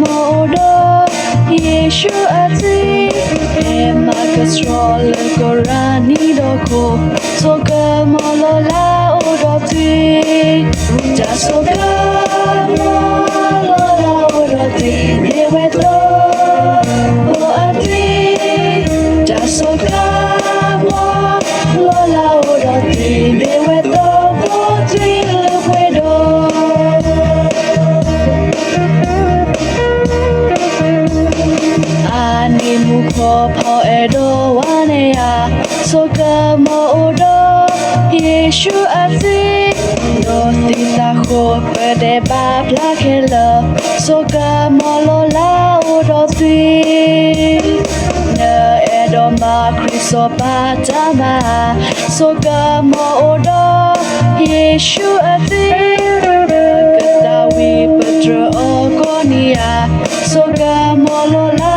mô đô Yeshu ati Ema kastrol korani doko Soka molo la odoti Jasoka molo la odoti Eweto o ati Jasoka molo la odoti Eweto o twiluedo Ani mukho pho edo wanea soka mo odo Yeshu ati no tita ho pede ba plakela soka mo lola odo ti na edo ma kriso patama soka mo odo Yeshu ati ketawi petro okonia soka mo lola